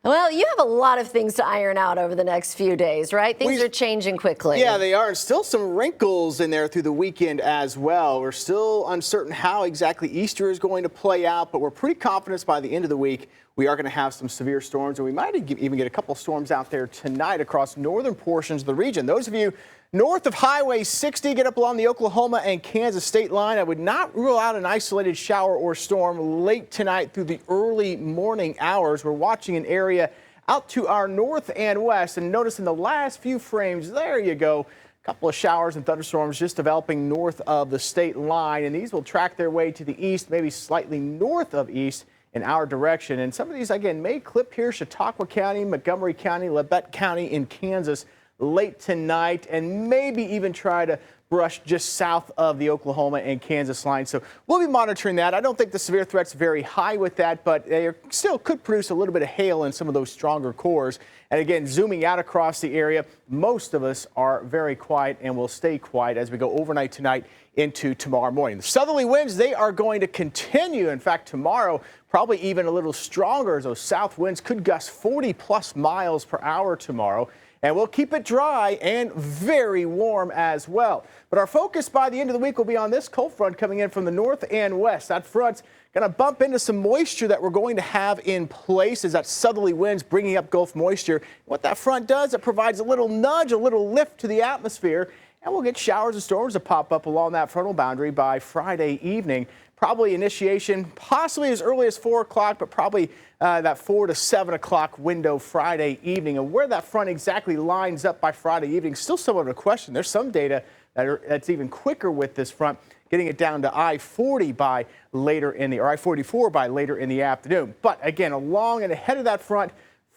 Well, you have a lot of things to iron out over the next few days, right? Things are changing quickly. Yeah, they are. And still some wrinkles in there through the weekend as well. We're still uncertain how exactly Easter is going to play out, but we're pretty confident by the end of the week we are going to have some severe storms, and we might even get a couple storms out there tonight across northern portions of the region. Those of you north of Highway 60, get up along the Oklahoma and Kansas state line. I would not rule out an isolated shower or storm late tonight through the early morning hours. We're watching an area out to our north and west, and notice in the last few frames, there you go, a couple of showers and thunderstorms just developing north of the state line, and these will track their way to the east, maybe slightly north of east in our direction. And some of these, again, may clip here, Chautauqua County, Montgomery County, Labette County in Kansas late tonight, and maybe even try to brush just south of the Oklahoma and Kansas line. So we'll be monitoring that. I don't think the severe threat's very high with that, but they still could produce a little bit of hail in some of those stronger cores. And again, zooming out across the area, most of us are very quiet and will stay quiet as we go overnight tonight into tomorrow morning. The southerly winds, they are going to continue. In fact, tomorrow, probably even a little stronger, as those south winds could gust 40+ miles per hour tomorrow. And we'll keep it dry and very warm as well. But our focus by the end of the week will be on this cold front coming in from the north and west. That front's going to bump into some moisture that we're going to have in place as that southerly winds bringing up Gulf moisture. What that front does, it provides a little nudge, a little lift to the atmosphere, and we'll get showers and storms to pop up along that frontal boundary by Friday evening. Probably initiation possibly as early as 4 o'clock, but probably that 4 to 7 o'clock window Friday evening. And where that front exactly lines up by Friday evening, still somewhat of a question. There's some data that's even quicker with this front, getting it down to I-40 by later in the, or I-44 by later in the afternoon. But again, along and ahead of that front,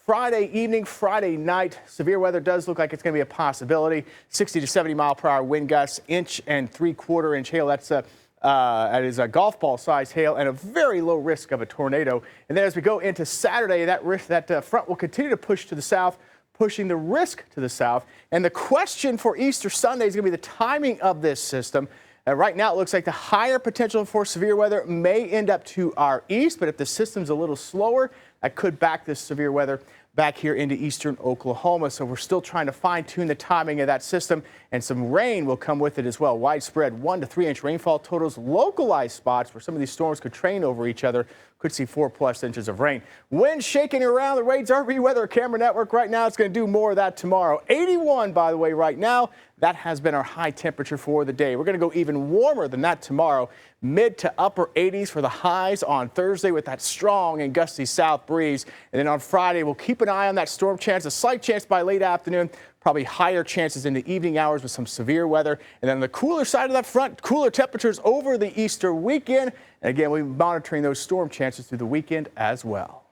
Friday evening, Friday night, severe weather does look like it's going to be a possibility. 60 to 70 mile per hour wind gusts, 1.75 inch hail. That is a golf ball size hail and a very low risk of a tornado. And then as we go into Saturday, that front will continue to push to the south, pushing the risk to the south. And the question for Easter Sunday is going to be the timing of this system. Right now, it looks like the higher potential for severe weather may end up to our east, but if the system's a little slower, that could back this severe weather back here into eastern Oklahoma. So we're still trying to fine-tune the timing of that system, and some rain will come with it as well. Widespread 1 to 3 inch rainfall totals. Localized spots where some of these storms could train over each other could see 4+ inches of rain. Wind shaking around the Raids RV Weather Camera Network right now. It's going to do more of that tomorrow. 81, by the way, right now. That has been our high temperature for the day. We're going to go even warmer than that tomorrow. Mid to upper 80s for the highs on Thursday with that strong and gusty south breeze. And then on Friday, we'll keep an eye on that storm chance, a slight chance by late afternoon, probably higher chances in the evening hours with some severe weather. And then on the cooler side of that front, cooler temperatures over the Easter weekend. And again, we'll be monitoring those storm chances through the weekend as well.